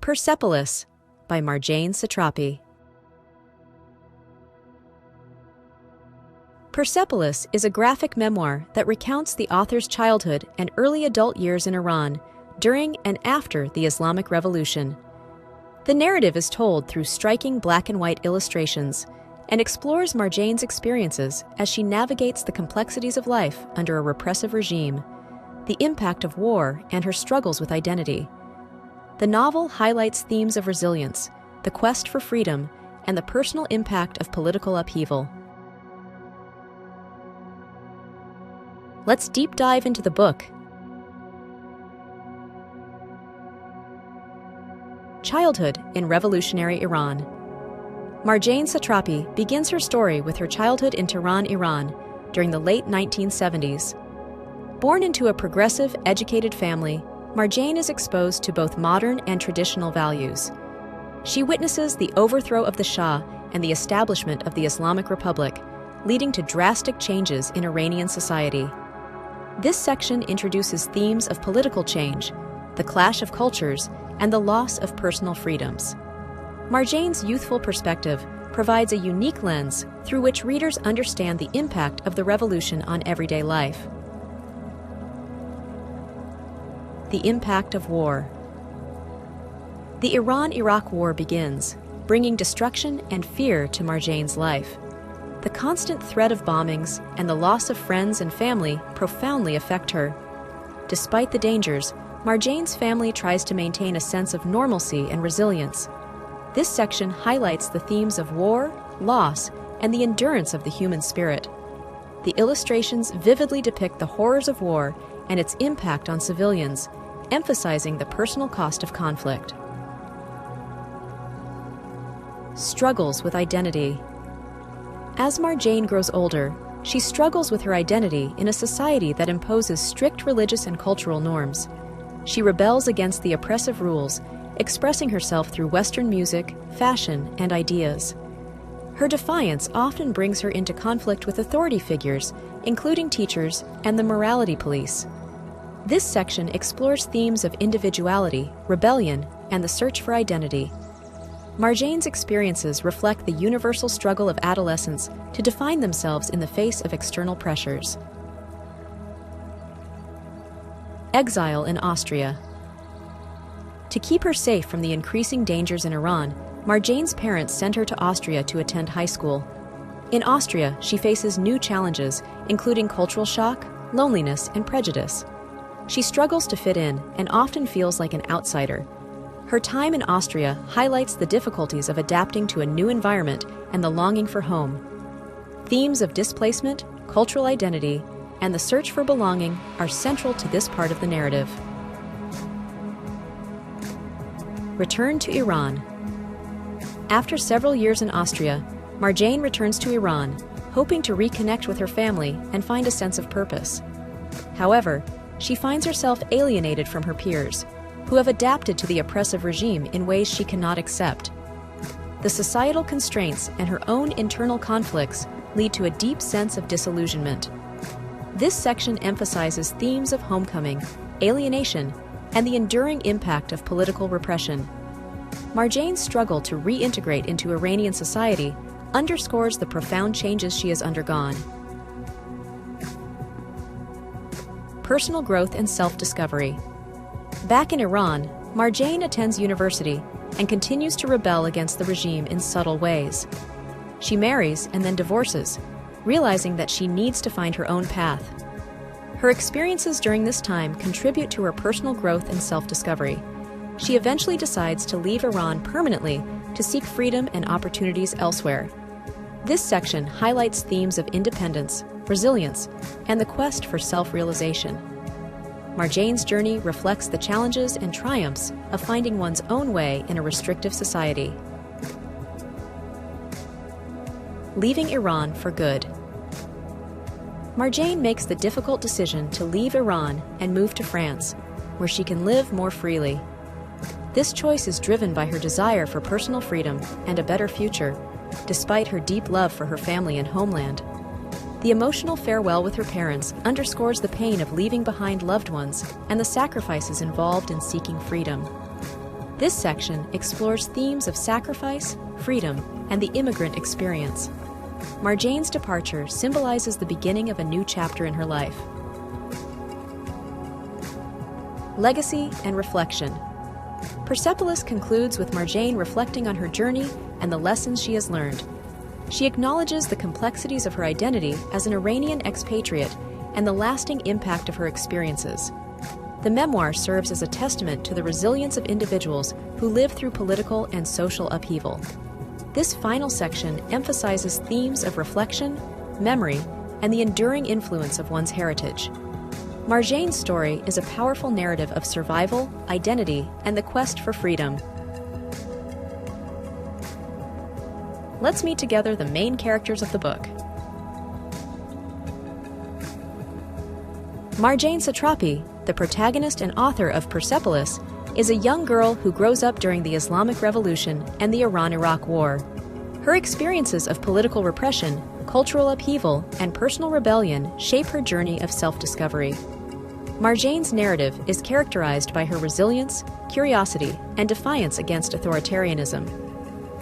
Persepolis by Marjane Satrapi. Persepolis is a graphic memoir that recounts the author's childhood and early adult years in Iran during and after the Islamic Revolution. The narrative is told through striking black and white illustrations and explores Marjane's experiences as she navigates the complexities of life under a repressive regime, the impact of war, and her struggles with identity. The novel highlights themes of resilience, the quest for freedom, and the personal impact of political upheaval. Let's deep dive into the book. Childhood in Revolutionary Iran. Marjane Satrapi begins her story with her childhood in Tehran, Iran, during the late 1970s. Born into a progressive, educated family, Marjane is exposed to both modern and traditional values. She witnesses the overthrow of the Shah and the establishment of the Islamic Republic, leading to drastic changes in Iranian society. This section introduces themes of political change, the clash of cultures, and the loss of personal freedoms. Marjane's youthful perspective provides a unique lens through which readers understand the impact of the revolution on everyday life. The impact of war. The Iran-Iraq War begins, bringing destruction and fear to Marjane's life. The constant threat of bombings and the loss of friends and family profoundly affect her. Despite the dangers, Marjane's family tries to maintain a sense of normalcy and resilience. This section highlights the themes of war, loss, and the endurance of the human spirit. The illustrations vividly depict the horrors of war and its impact on civilians, emphasizing the personal cost of conflict. Struggles with identity. As Marjane grows older, she struggles with her identity in a society that imposes strict religious and cultural norms. She rebels against the oppressive rules, expressing herself through Western music, fashion, and ideas. Her defiance often brings her into conflict with authority figures, including teachers and the morality police. This section explores themes of individuality, rebellion, and the search for identity. Marjane's experiences reflect the universal struggle of adolescents to define themselves in the face of external pressures. Exile in Austria. To keep her safe from the increasing dangers in Iran, Marjane's parents sent her to Austria to attend high school. In Austria, she faces new challenges, including cultural shock, loneliness, and prejudice. She struggles to fit in and often feels like an outsider. Her time in Austria highlights the difficulties of adapting to a new environment and the longing for home. Themes of displacement, cultural identity, and the search for belonging are central to this part of the narrative. Return to Iran. After several years in Austria, Marjane returns to Iran, hoping to reconnect with her family and find a sense of purpose. However, she finds herself alienated from her peers, who have adapted to the oppressive regime in ways she cannot accept. The societal constraints and her own internal conflicts lead to a deep sense of disillusionment. This section emphasizes themes of homecoming, alienation, and the enduring impact of political repression. Marjane's struggle to reintegrate into Iranian society underscores the profound changes she has undergone. Personal growth and self-discovery. Back in Iran, Marjane attends university and continues to rebel against the regime in subtle ways. She marries and then divorces, realizing that she needs to find her own path. Her experiences during this time contribute to her personal growth and self-discovery. She eventually decides to leave Iran permanently to seek freedom and opportunities elsewhere. This section highlights themes of independence, resilience, and the quest for self-realization. Marjane's journey reflects the challenges and triumphs of finding one's own way in a restrictive society. Leaving Iran for good. Marjane makes the difficult decision to leave Iran and move to France, where she can live more freely. This choice is driven by her desire for personal freedom and a better future, despite her deep love for her family and homeland. The emotional farewell with her parents underscores the pain of leaving behind loved ones and the sacrifices involved in seeking freedom. This section explores themes of sacrifice, freedom, and the immigrant experience. Marjane's departure symbolizes the beginning of a new chapter in her life. Legacy and reflection. Persepolis concludes with Marjane reflecting on her journey and the lessons she has learned. She acknowledges the complexities of her identity as an Iranian expatriate and the lasting impact of her experiences. The memoir serves as a testament to the resilience of individuals who live through political and social upheaval. This final section emphasizes themes of reflection, memory, and the enduring influence of one's heritage. Marjane's story is a powerful narrative of survival, identity, and the quest for freedom. Let's meet together the main characters of the book. Marjane Satrapi, the protagonist and author of Persepolis, is a young girl who grows up during the Islamic Revolution and the Iran-Iraq War. Her experiences of political repression, cultural upheaval, and personal rebellion shape her journey of self-discovery. Marjane's narrative is characterized by her resilience, curiosity, and defiance against authoritarianism.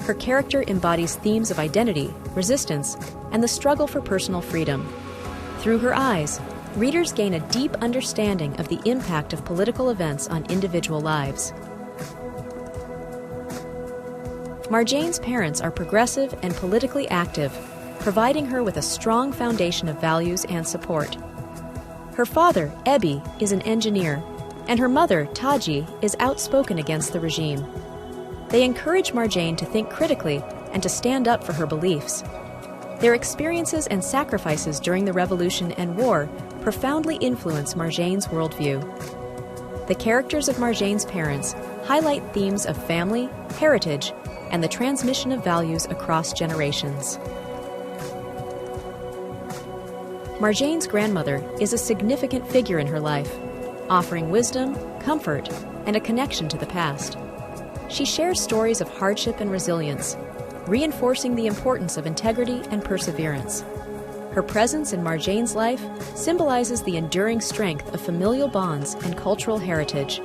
Her character embodies themes of identity, resistance, and the struggle for personal freedom. Through her eyes, readers gain a deep understanding of the impact of political events on individual lives. Marjane's parents are progressive and politically active, providing her with a strong foundation of values and support. Her father, Ebi, is an engineer, and her mother, Taji, is outspoken against the regime. They encourage Marjane to think critically and to stand up for her beliefs. Their experiences and sacrifices during the revolution and war profoundly influence Marjane's worldview. The characters of Marjane's parents highlight themes of family, heritage, and the transmission of values across generations. Marjane's grandmother is a significant figure in her life, offering wisdom, comfort, and a connection to the past. She shares stories of hardship and resilience, reinforcing the importance of integrity and perseverance. Her presence in Marjane's life symbolizes the enduring strength of familial bonds and cultural heritage.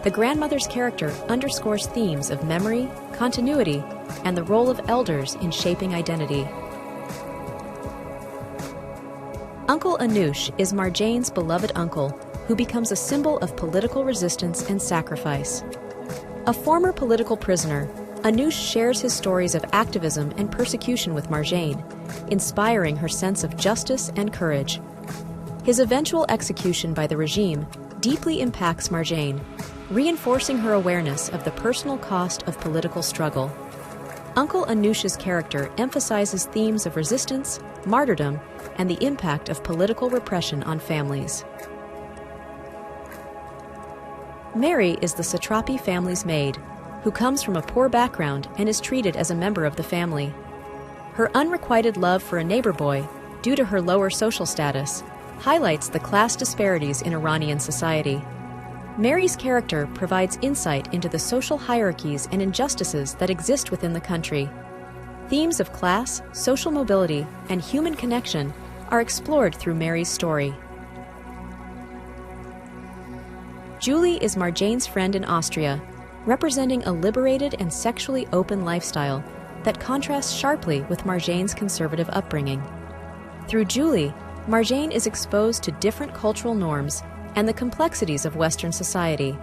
The grandmother's character underscores themes of memory, continuity, and the role of elders in shaping identity. Uncle Anush is Marjane's beloved uncle, who becomes a symbol of political resistance and sacrifice. A former political prisoner, Anush shares his stories of activism and persecution with Marjane, inspiring her sense of justice and courage. His eventual execution by the regime deeply impacts Marjane, reinforcing her awareness of the personal cost of political struggle. Uncle Anush's character emphasizes themes of resistance, martyrdom, and the impact of political repression on families. Mary is the Satrapi family's maid, who comes from a poor background and is treated as a member of the family. Her unrequited love for a neighbor boy, due to her lower social status, highlights the class disparities in Iranian society. Mary's character provides insight into the social hierarchies and injustices that exist within the country. Themes of class, social mobility, and human connection are explored through Mary's story. Julie is Marjane's friend in Austria, representing a liberated and sexually open lifestyle that contrasts sharply with Marjane's conservative upbringing. Through Julie, Marjane is exposed to different cultural norms and the complexities of Western society.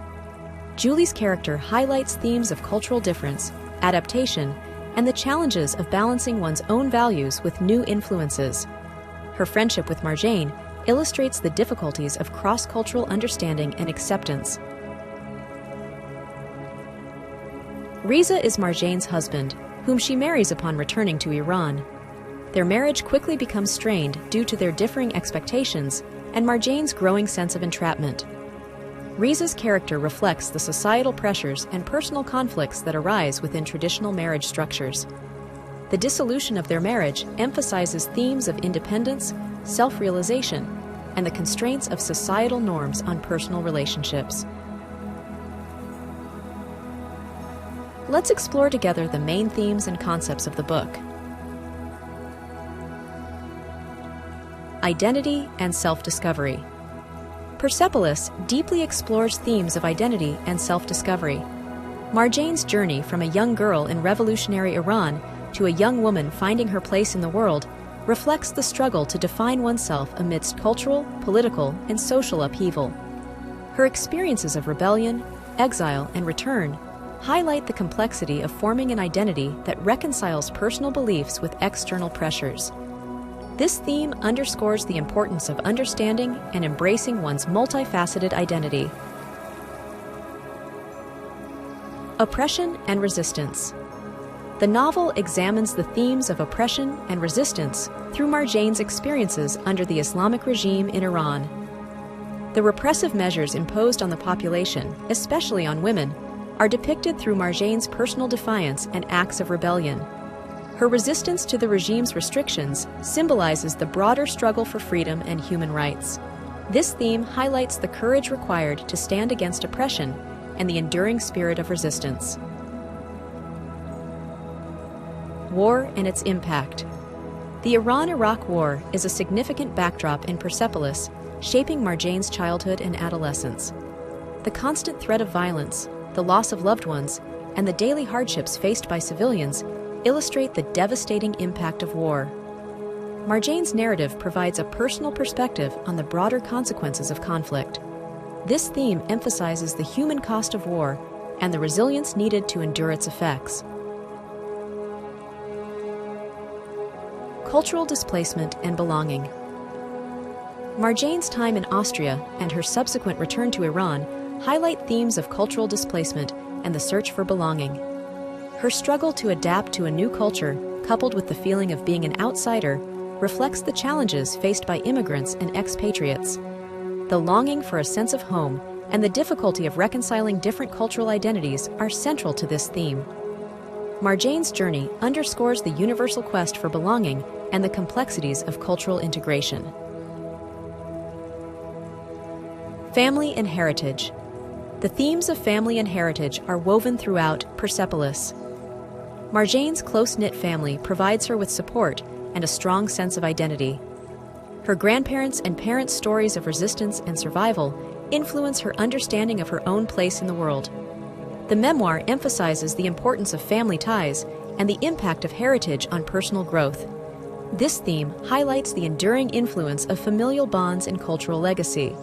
Julie's character highlights themes of cultural difference, adaptation, and the challenges of balancing one's own values with new influences. Her friendship with Marjane illustrates the difficulties of cross-cultural understanding and acceptance. Riza is Marjane's husband, whom she marries upon returning to Iran. Their marriage quickly becomes strained due to their differing expectations and Marjane's growing sense of entrapment. Riza's character reflects the societal pressures and personal conflicts that arise within traditional marriage structures. The dissolution of their marriage emphasizes themes of independence, self-realization, and the constraints of societal norms on personal relationships. Let's explore together the main themes and concepts of the book. Identity and self-discovery. Persepolis deeply explores themes of identity and self-discovery. Marjane's journey from a young girl in revolutionary Iran to a young woman finding her place in the world reflects the struggle to define oneself amidst cultural, political, and social upheaval. Her experiences of rebellion, exile, and return highlight the complexity of forming an identity that reconciles personal beliefs with external pressures. This theme underscores the importance of understanding and embracing one's multifaceted identity. Oppression and resistance. The novel examines the themes of oppression and resistance through Marjane's experiences under the Islamic regime in Iran. The repressive measures imposed on the population, especially on women, are depicted through Marjane's personal defiance and acts of rebellion. Her resistance to the regime's restrictions symbolizes the broader struggle for freedom and human rights. This theme highlights the courage required to stand against oppression and the enduring spirit of resistance. War and its impact. The Iran-Iraq War is a significant backdrop in Persepolis, shaping Marjane's childhood and adolescence. The constant threat of violence, the loss of loved ones, and the daily hardships faced by civilians illustrate the devastating impact of war. Marjane's narrative provides a personal perspective on the broader consequences of conflict. This theme emphasizes the human cost of war and the resilience needed to endure its effects. Cultural displacement and belonging. Marjane's time in Austria and her subsequent return to Iran highlight themes of cultural displacement and the search for belonging. Her struggle to adapt to a new culture, coupled with the feeling of being an outsider, reflects the challenges faced by immigrants and expatriates. The longing for a sense of home and the difficulty of reconciling different cultural identities are central to this theme. Marjane's journey underscores the universal quest for belonging and the complexities of cultural integration. Family and heritage. The themes of family and heritage are woven throughout Persepolis. Marjane's close-knit family provides her with support and a strong sense of identity. Her grandparents' and parents' stories of resistance and survival influence her understanding of her own place in the world. The memoir emphasizes the importance of family ties and the impact of heritage on personal growth. This theme highlights the enduring influence of familial bonds and cultural legacy.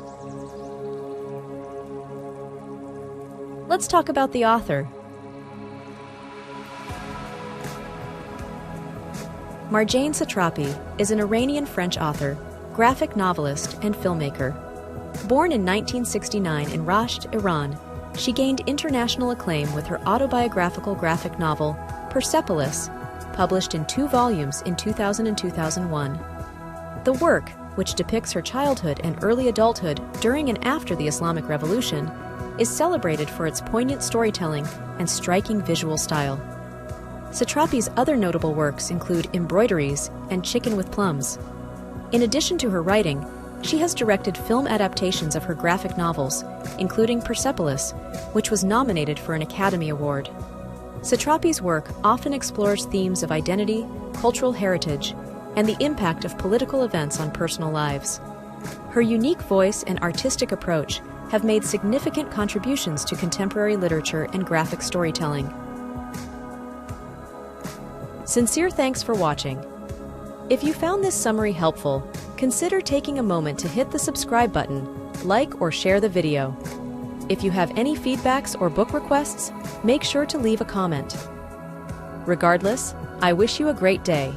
Let's talk about the author. Marjane Satrapi is an Iranian-French author, graphic novelist, and filmmaker. Born in 1969 in Rasht, Iran, she gained international acclaim with her autobiographical graphic novel, Persepolis, published in 2 volumes in 2000 and 2001. The work, which depicts her childhood and early adulthood during and after the Islamic Revolution, is celebrated for its poignant storytelling and striking visual style. Satrapi's other notable works include Embroideries and Chicken with Plums. In addition to her writing, she has directed film adaptations of her graphic novels, including Persepolis, which was nominated for an Academy Award. Satrapi's work often explores themes of identity, cultural heritage, and the impact of political events on personal lives. Her unique voice and artistic approach have made significant contributions to contemporary literature and graphic storytelling. Sincere thanks for watching. If you found this summary helpful, consider taking a moment to hit the subscribe button, like or share the video. If you have any feedbacks or book requests, make sure to leave a comment. Regardless, I wish you a great day.